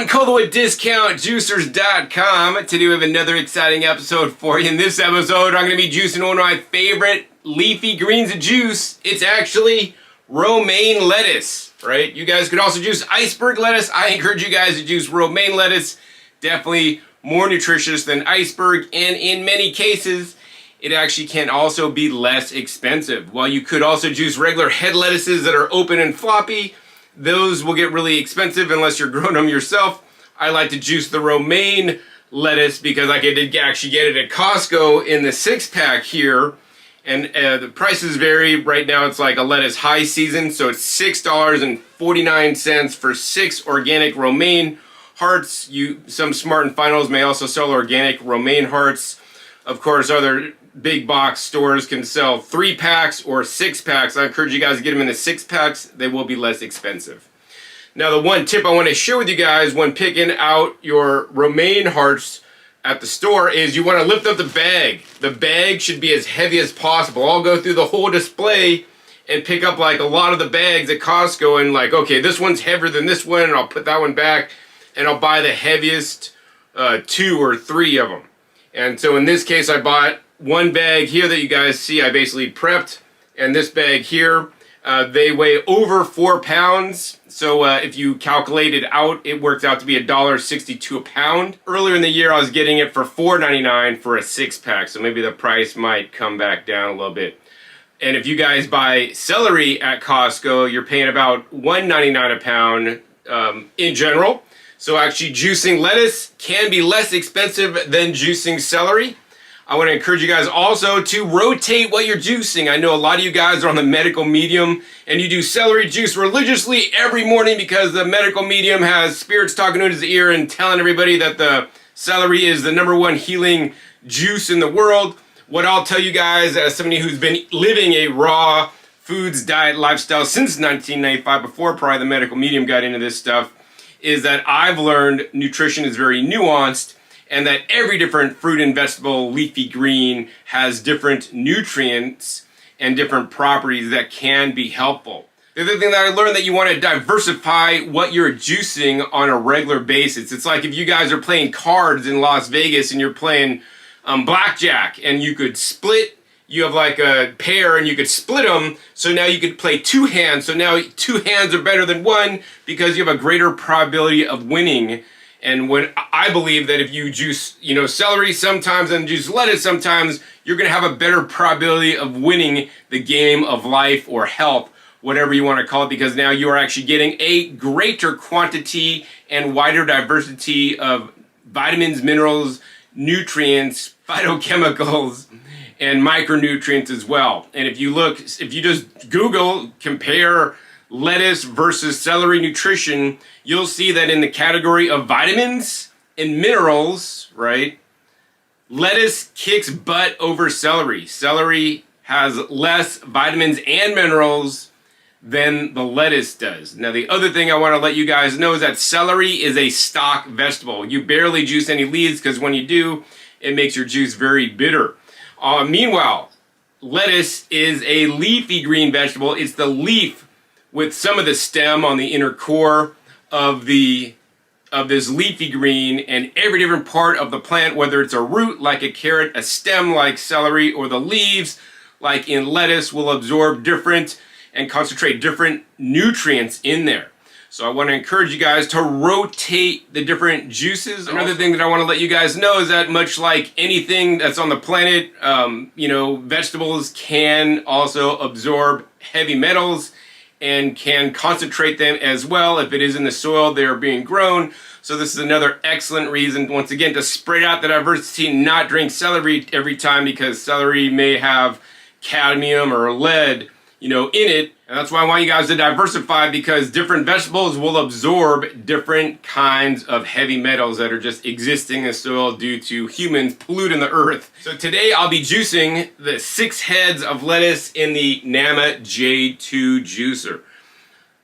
everyone, Colo at DiscountJuicers.com. Today we have another exciting episode for you. In this episode, I'm going to be juicing one of my favorite leafy greens of juice. It's actually romaine lettuce, right? You guys could also juice iceberg lettuce. I encourage you guys to juice romaine lettuce. Definitely more nutritious than iceberg, and in many cases, it actually can also be less expensive. While you could also juice regular head lettuces that are open and floppy, those will get really expensive unless you're growing them yourself. I like to juice the romaine lettuce because I could actually get it at Costco in the 6-pack here. And the prices vary. Right now it's like a lettuce high season, so it's $6.49 for 6 organic romaine hearts. Some Smart and Finals may also sell organic romaine hearts. Of course, other big box stores can sell 3-packs or 6-packs. I encourage you guys to get them in the 6-packs. They will be less expensive. Now, the one tip I want to share with you guys when picking out your romaine hearts at the store is you want to lift up the bag. The bag should be as heavy as possible. I'll go through the whole display and pick up like a lot of the bags at Costco and like, okay, this one's heavier than this one, and I'll put that one back and I'll buy the heaviest 2 or 3 of them. And so in this case, I bought one bag here that you guys see I basically prepped, and this bag here, they weigh over 4 pounds. So if you calculate it out, it works out to be $1.62 a pound. Earlier in the year, I was getting it for $4.99 for a 6-pack, so maybe the price might come back down a little bit. And if you guys buy celery at Costco, you're paying about $1.99 a pound in general. So actually juicing lettuce can be less expensive than juicing celery. I want to encourage you guys also to rotate what you're juicing. I know a lot of you guys are on the medical medium and you do celery juice religiously every morning because the medical medium has spirits talking in his ear and telling everybody that the celery is the #1 healing juice in the world. What I'll tell you guys, as somebody who's been living a raw foods diet lifestyle since 1995, before probably the medical medium got into this stuff, is that I've learned nutrition is very nuanced, and that every different fruit and vegetable, leafy green, has different nutrients and different properties that can be helpful. The other thing that I learned, that you want to diversify what you're juicing on a regular basis. It's like if you guys are playing cards in Las Vegas and you're playing blackjack, and you could split, you have like a pair and you could split them, so now you could play 2 hands. So now 2 hands are better than 1 because you have a greater probability of winning. And when I believe that if you juice, celery sometimes and juice lettuce sometimes, you're going to have a better probability of winning the game of life or health, whatever you want to call it, because now you are actually getting a greater quantity and wider diversity of vitamins, minerals, nutrients, phytochemicals, and micronutrients as well. And if you just Google compare lettuce versus celery nutrition, you'll see that in the category of vitamins and minerals, right, lettuce kicks butt over celery. Celery has less vitamins and minerals than the lettuce does. Now, the other thing I want to let you guys know is that celery is a stock vegetable. You barely juice any leaves because when you do, it makes your juice very bitter. Meanwhile, lettuce is a leafy green vegetable. It's the leaf with some of the stem on the inner core of this leafy green, and every different part of the plant, whether it's a root like a carrot, a stem like celery, or the leaves like in lettuce, will absorb different and concentrate different nutrients in there. So I want to encourage you guys to rotate the different juices. Another thing that I want to let you guys know is that much like anything that's on the planet, vegetables can also absorb heavy metals and can concentrate them as well. If it is in the soil, they are being grown. So this is another excellent reason, once again, to spread out the diversity, not drink celery every time, because celery may have cadmium or lead, in it. And that's why I want you guys to diversify, because different vegetables will absorb different kinds of heavy metals that are just existing in the soil due to humans polluting the earth. So today I'll be juicing the 6 heads of lettuce in the Nama J2 juicer.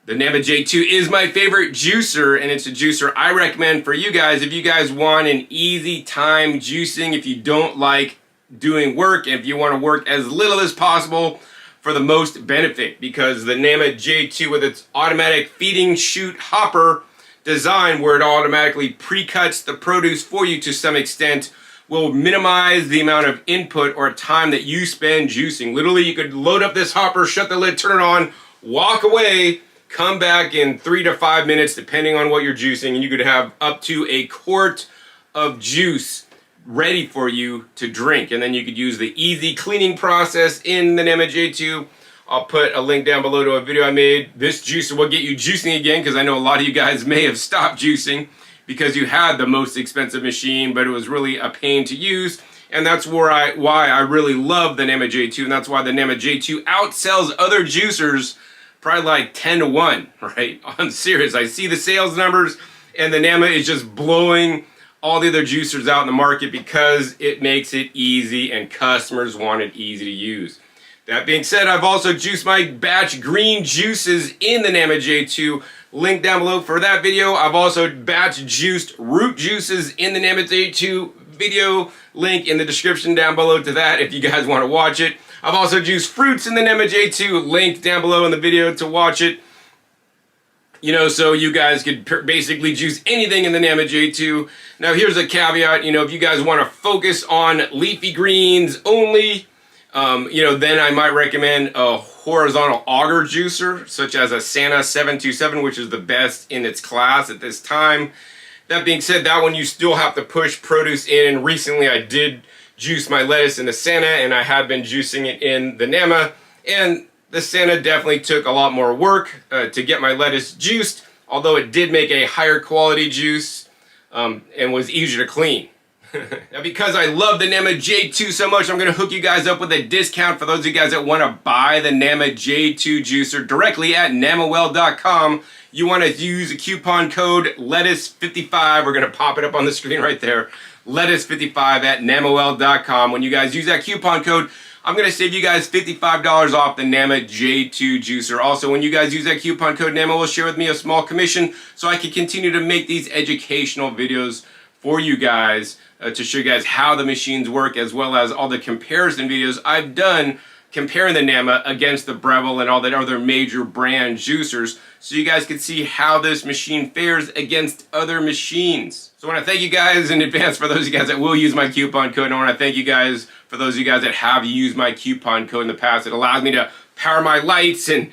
The Nama J2 is my favorite juicer, and it's a juicer I recommend for you guys if you guys want an easy time juicing, if you don't like doing work, and if you want to work as little as possible for the most benefit, because the Nama J2 with its automatic feeding chute hopper design where it automatically pre-cuts the produce for you to some extent will minimize the amount of input or time that you spend juicing. Literally, you could load up this hopper, shut the lid, turn it on, walk away, come back in 3 to 5 minutes, depending on what you're juicing, and you could have up to a quart of juice ready for you to drink. And then you could use the easy cleaning process in the NEMA J2. I'll put a link down below to a video I made. This juicer will get you juicing again, because I know a lot of you guys may have stopped juicing because you had the most expensive machine, but it was really a pain to use. And that's why I really love the NEMA J2, and that's why the NEMA J2 outsells other juicers probably like 10 to 1, right? I'm serious. I see the sales numbers, and the NEMA is just blowing all the other juicers out in the market because it makes it easy and customers want it easy to use. That being said, I've also juiced my batch green juices in the NEMA J2. Link down below for that video. I've also batch juiced root juices in the NEMA J2 video. Link in the description down below to that if you guys want to watch it. I've also juiced fruits in the NEMA J2. Link down below in the video to watch it. You know, so you guys could basically juice anything in the NEMA J2. Now here's a caveat. You know, if you guys want to focus on leafy greens only, you know, then I might recommend a horizontal auger juicer, such as a Santa 727, which is the best in its class at this time. That being said, that one you still have to push produce in. Recently, I did juice my lettuce in the Santa, and I have been juicing it in the NEMA. And the Santa definitely took a lot more work to get my lettuce juiced, although it did make a higher quality juice and was easier to clean. Now, because I love the NEMA J2 so much, I'm going to hook you guys up with a discount for those of you guys that want to buy the NEMA J2 juicer directly at nemawell.com. You want to use a coupon code lettuce55. We're going to pop it up on the screen right there. Lettuce55 at nemawell.com. When you guys use that coupon code, I'm going to save you guys $55 off the NEMA J2 juicer. Also, when you guys use that coupon code, NEMA will share with me a small commission so I can continue to make these educational videos for you guys to show you guys how the machines work, as well as all the comparison videos I've done comparing the NEMA against the Breville and all the other major brand juicers, so you guys can see how this machine fares against other machines. So I want to thank you guys in advance for those of you guys that will use my coupon code, and I want to thank you guys for those of you guys that have used my coupon code in the past. It allows me to power my lights and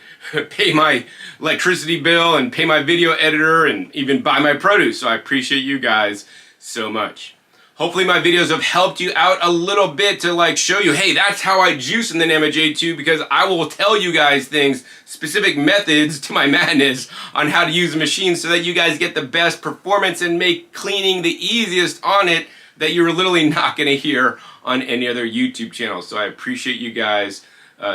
pay my electricity bill and pay my video editor and even buy my produce. So I appreciate you guys so much. Hopefully my videos have helped you out a little bit to like show you, hey, that's how I juice in the NEMA J2, because I will tell you guys things, specific methods to my madness on how to use the machine so that you guys get the best performance and make cleaning the easiest on it that you're literally not going to hear on any other YouTube channel. So I appreciate you guys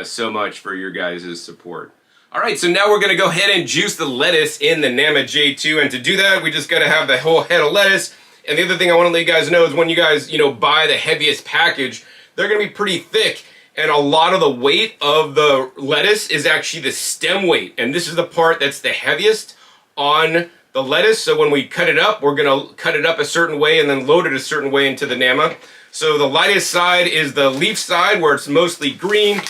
so much for your guys' support. All right, so now we're going to go ahead and juice the lettuce in the NEMA J2, and to do that, we just got to have the whole head of lettuce. And the other thing I want to let you guys know is when you guys, buy the heaviest package, they're going to be pretty thick. And a lot of the weight of the lettuce is actually the stem weight. And this is the part that's the heaviest on the lettuce. So when we cut it up, we're going to cut it up a certain way and then load it a certain way into the NEMA. So the lightest side is the leaf side, where it's mostly green.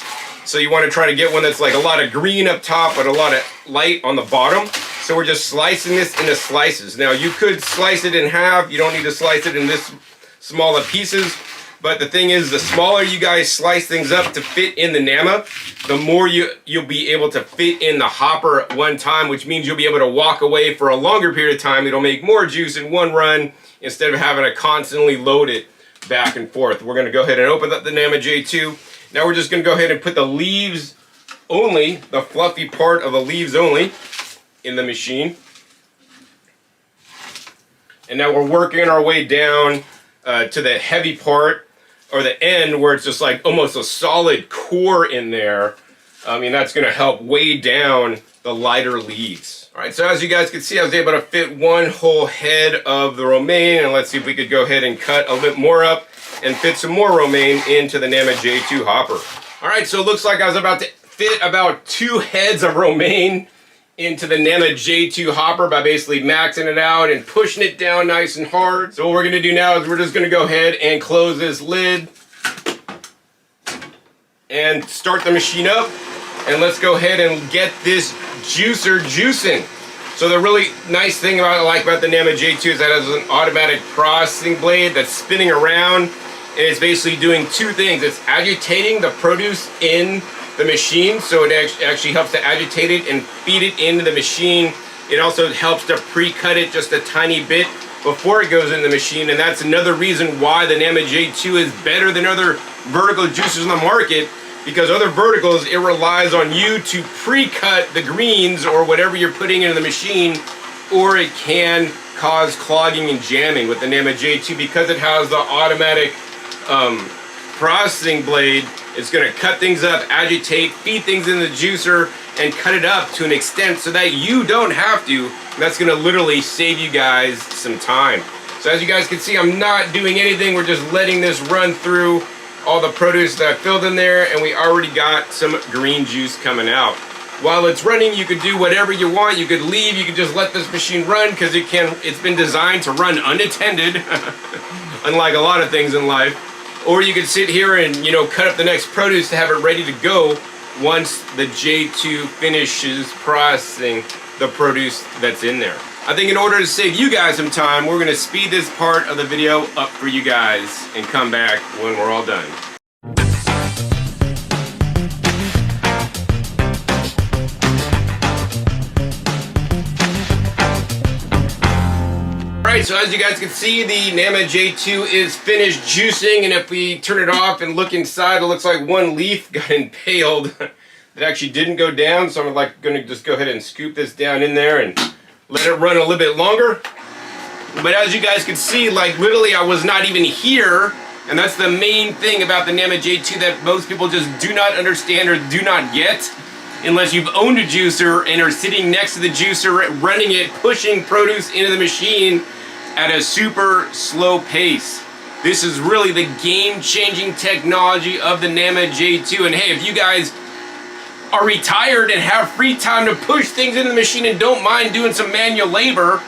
So you want to try to get one that's like a lot of green up top but a lot of light on the bottom. So we're just slicing this into slices. Now you could slice it in half. You don't need to slice it in this smaller pieces. But the thing is, the smaller you guys slice things up to fit in the NEMA, the more you'll be able to fit in the hopper at one time, which means you'll be able to walk away for a longer period of time. It'll make more juice in one run instead of having to constantly load it back and forth. We're going to go ahead and open up the NEMA J2. Now we're just going to go ahead and put the leaves only, the fluffy part of the leaves only, in the machine. And now we're working our way down to the heavy part, or the end where it's just like almost a solid core in there. I mean, that's going to help weigh down the lighter leaves. All right, so as you guys can see, I was able to fit one whole head of the romaine, and let's see if we could go ahead and cut a bit more up and fit some more romaine into the NEMA J2 hopper. All right, so it looks like I was about to fit about 2 heads of romaine into the NEMA J2 hopper by basically maxing it out and pushing it down nice and hard. So what we're gonna do now is we're just gonna go ahead and close this lid and start the machine up. And let's go ahead and get this juicer juicing. So the really nice thing about the Nama J2 is that it has an automatic processing blade that's spinning around, and it's basically doing two things. It's agitating the produce in the machine, so it actually helps to agitate it and feed it into the machine. It also helps to pre-cut it just a tiny bit before it goes in the machine, and that's another reason why the Nama J2 is better than other vertical juicers on the market, because other verticals, it relies on you to pre-cut the greens or whatever you're putting into the machine, or it can cause clogging and jamming. With the Nama J2, because it has the automatic processing blade, it's going to cut things up, agitate, feed things in the juicer, and cut it up to an extent so that you don't have to. And that's going to literally save you guys some time. So as you guys can see, I'm not doing anything. We're just letting this run through all the produce that I filled in there, and we already got some green juice coming out. While it's running, you could do whatever you want. You could leave, you could just let this machine run, because it's been designed to run unattended, unlike a lot of things in life. Or you could sit here and, you know, cut up the next produce to have it ready to go once the J2 finishes processing the produce that's in there. I think in order to save you guys some time, we're gonna speed this part of the video up for you guys and come back when we're all done. Alright, so as you guys can see, the Nama J2 is finished juicing, and if we turn it off and look inside, it looks like one leaf got impaled. It actually didn't go down, so I'm gonna just go ahead and scoop this down in there and let it run a little bit longer. But as you guys can see, like literally I was not even here, and that's the main thing about the Nama J2 that most people just do not understand or do not get unless you've owned a juicer and are sitting next to the juicer, running it, pushing produce into the machine at a super slow pace. This is really the game-changing technology of the Nama J2. And hey, if you guys are retired and have free time to push things into the machine and don't mind doing some manual labor,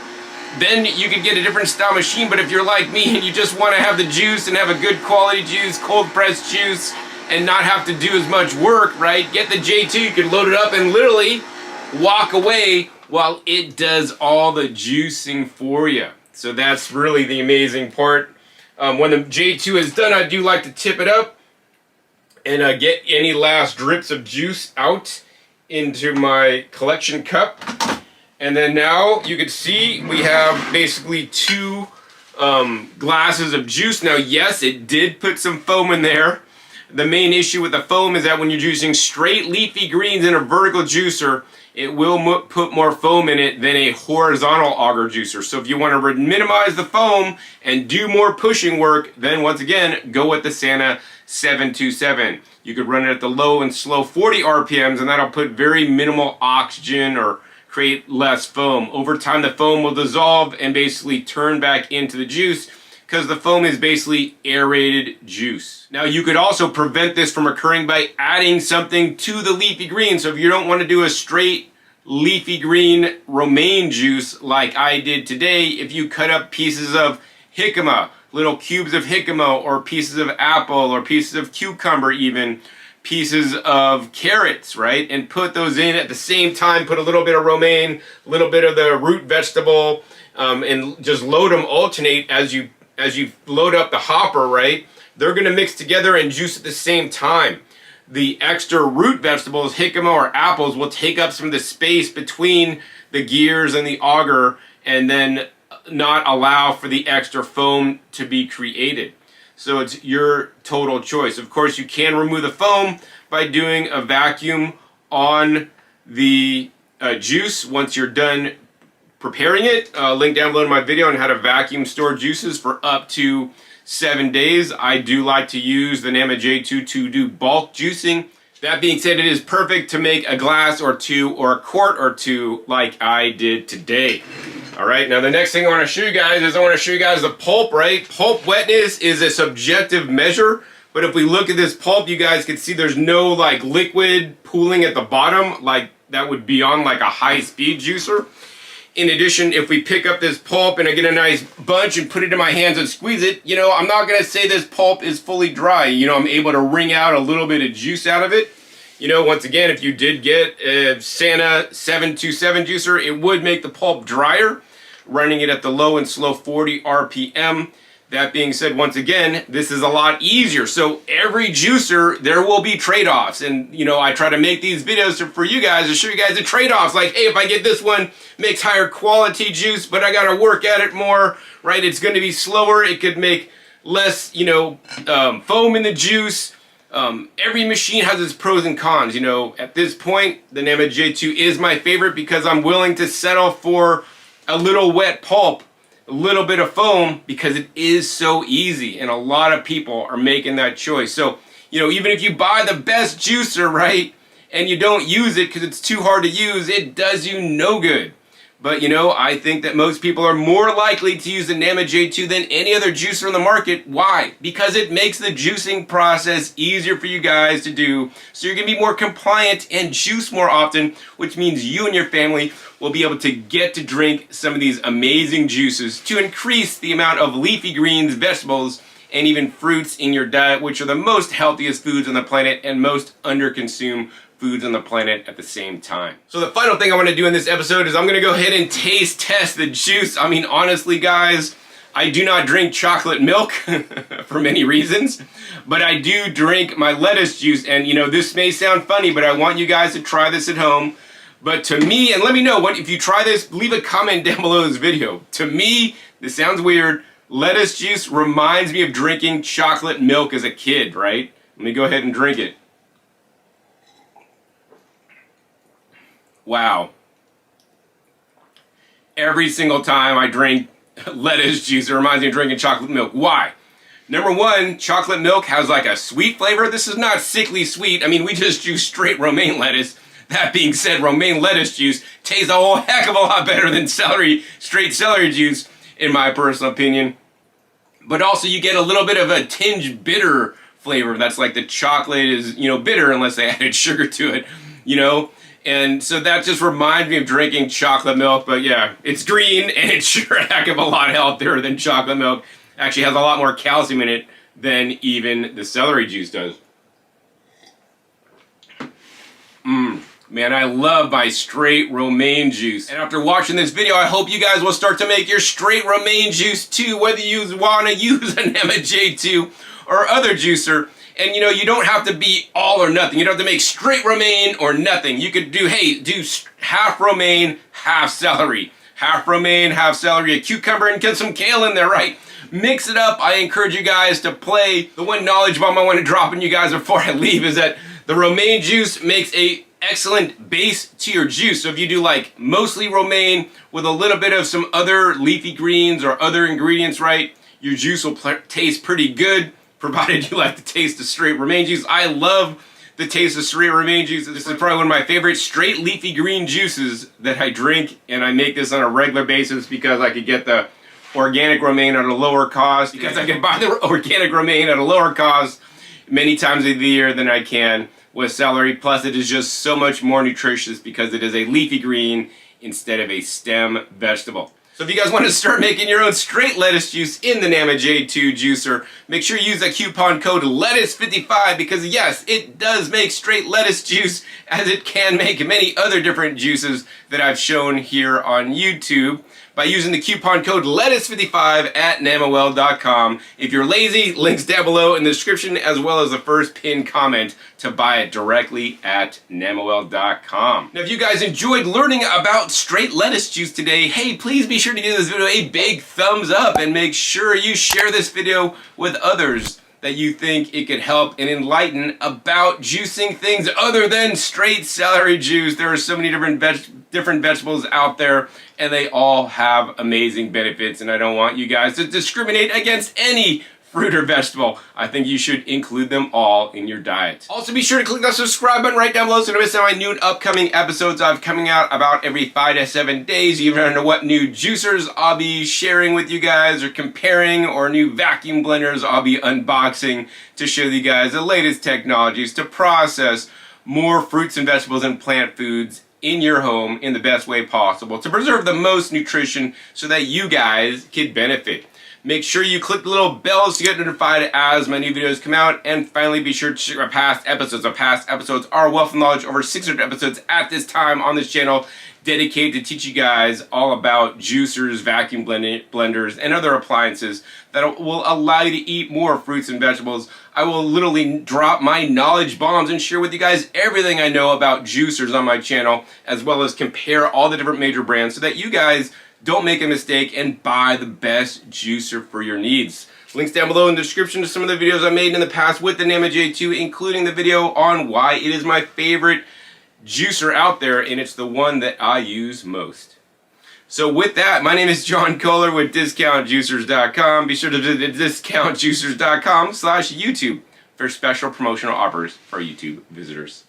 then you could get a different style machine. But if you're like me and you just want to have the juice and have a good quality juice, cold pressed juice, and not have to do as much work, right? Get the J2, you can load it up and literally walk away while it does all the juicing for you. So that's really the amazing part. When the J2 is done, I do like to tip it up and get any last drips of juice out into my collection cup. And then now you can see we have basically two glasses of juice. Now yes, it did put some foam in there. The main issue with the foam is that when you're juicing straight leafy greens in a vertical juicer, it will put more foam in it than a horizontal auger juicer. So if you want to minimize the foam and do more pushing work, then once again, go with the Santa 727. You could run it at the low and slow 40 RPMs, and that'll put very minimal oxygen or create less foam. Over time, the foam will dissolve and basically turn back into the juice, because the foam is basically aerated juice. Now you could also prevent this from occurring by adding something to the leafy green. So if you don't want to do a straight leafy green romaine juice like I did today, if you cut up pieces of jicama, little cubes of jicama, or pieces of apple, or pieces of cucumber even, pieces of carrots, right? And put those in at the same time, put a little bit of romaine, a little bit of the root vegetable, and just load them, alternate as you load up the hopper, right? They're gonna mix together and juice at the same time. The extra root vegetables, jicama or apples, will take up some of the space between the gears and the auger, and then not allow for the extra foam to be created. So it's your total choice. Of course, you can remove the foam by doing a vacuum on the juice once you're done preparing it. Link down below in my video on how to vacuum store juices for up to 7 days. I do like to use the Nama J2 to do bulk juicing. That being said, it is perfect to make a glass or two or a quart or two like I did today. All right, now the next thing I want to show you guys is the pulp, right? Pulp wetness is a subjective measure, but if we look at this pulp, you guys can see there's no like liquid pooling at the bottom, like that would be on like a high-speed juicer. In addition, if we pick up this pulp and I get a nice bunch and put it in my hands and squeeze it, you know, I'm not gonna say this pulp is fully dry. You know, I'm able to wring out a little bit of juice out of it. You know, once again, if you did get a Santa 727 juicer, it would make the pulp drier, running it at the low and slow 40 RPM. That being said, once again, this is a lot easier. So every juicer, there will be trade-offs. And, you know, I try to make these videos for you guys to show you guys the trade-offs. Like, hey, if I get this one, makes higher quality juice, but I got to work at it more, right? It's going to be slower. It could make less, you know, foam in the juice. Every machine has its pros and cons. You know, at this point, the Nama J2 is my favorite because I'm willing to settle for a little wet pulp, a little bit of foam, because it is so easy, and a lot of people are making that choice. So, you know, even if you buy the best juicer, right, and you don't use it because it's too hard to use, it does you no good. But, you know, I think that most people are more likely to use the Nama J2 than any other juicer on the market. Why? Because it makes the juicing process easier for you guys to do, so you're going to be more compliant and juice more often, which means you and your family will be able to get to drink some of these amazing juices to increase the amount of leafy greens, vegetables, and even fruits in your diet, which are the most healthiest foods on the planet and most under-consumed foods on the planet at the same time. So the final thing I want to do in this episode is I'm going to go ahead and taste test the juice. I mean, honestly, guys, I do not drink chocolate milk for many reasons, but I do drink my lettuce juice. And, you know, this may sound funny, but I want you guys to try this at home. But to me, and let me know what if you try this, leave a comment down below this video. To me, this sounds weird. Lettuce juice reminds me of drinking chocolate milk as a kid, right? Let me go ahead and drink it. Wow. Every single time I drink lettuce juice, it reminds me of drinking chocolate milk. Why? Number one, chocolate milk has like a sweet flavor. This is not sickly sweet. I mean, we just juice straight romaine lettuce. That being said, romaine lettuce juice tastes a whole heck of a lot better than straight celery juice, in my personal opinion. But also you get a little bit of a tinge bitter flavor. That's like the chocolate is, you know, bitter unless they added sugar to it, you know? And so that just reminds me of drinking chocolate milk. But yeah, it's green and it's sure a heck of a lot healthier than chocolate milk. Actually has a lot more calcium in it than even the celery juice does. Man, I love my straight romaine juice. And after watching this video, I hope you guys will start to make your straight romaine juice too, whether you want to use a Nama J2 or other juicer. And, you know, you don't have to be all or nothing. You don't have to make straight romaine or nothing. You could do, hey, do half romaine, half celery. Half romaine, half celery, a cucumber, and get some kale in there, right? Mix it up. I encourage you guys to play. The one knowledge bomb I want to drop on you guys before I leave is that the romaine juice makes a excellent base to your juice. So if you do like mostly romaine with a little bit of some other leafy greens or other ingredients, right, your juice will taste pretty good, provided you like the taste of straight romaine juice. I love the taste of straight romaine juice. This is probably one of my favorite straight leafy green juices that I drink, and I make this on a regular basis because I could get the organic romaine at a lower cost, because I can buy the organic romaine at a lower cost many times of the year than I can with celery. Plus it is just so much more nutritious because it is a leafy green instead of a stem vegetable. So if you guys want to start making your own straight lettuce juice in the Nama J2 juicer, make sure you use that coupon code LETTUCE55 because yes, it does make straight lettuce juice, as it can make many other different juices that I've shown here on YouTube, by using the coupon code LETTUCE55 at namaweld.com. If you're lazy, links down below in the description as well as the first pinned comment to buy it directly at namaweld.com. Now if you guys enjoyed learning about straight lettuce juice today, hey, please be sure to give this video a big thumbs up and make sure you share this video with others that you think it could help and enlighten about juicing things other than straight celery juice. There are so many different vegetables out there, and they all have amazing benefits, and I don't want you guys to discriminate against any fruit or vegetable. I think you should include them all in your diet. Also be sure to click that subscribe button right down below so you don't miss out on my new and upcoming episodes I've coming out about every 5 to 7 days. You never know what new juicers I'll be sharing with you guys or comparing, or new vacuum blenders I'll be unboxing to show you guys the latest technologies to process more fruits and vegetables and plant foods in your home in the best way possible to preserve the most nutrition so that you guys can benefit. Make sure you click the little bells to get notified as my new videos come out. And finally, be sure to check our past episodes. Our past episodes are a wealth of knowledge, over 600 episodes at this time on this channel, dedicated to teach you guys all about juicers, vacuum blenders, and other appliances that will allow you to eat more fruits and vegetables. I will literally drop my knowledge bombs and share with you guys everything I know about juicers on my channel, as well as compare all the different major brands so that you guys don't make a mistake and buy the best juicer for your needs. Links down below in the description to some of the videos I made in the past with the NAMA J2, including the video on why it is my favorite juicer out there, and it's the one that I use most. So with that, my name is John Kohler with DiscountJuicers.com. Be sure to visit DiscountJuicers.com/YouTube for special promotional offers for YouTube visitors.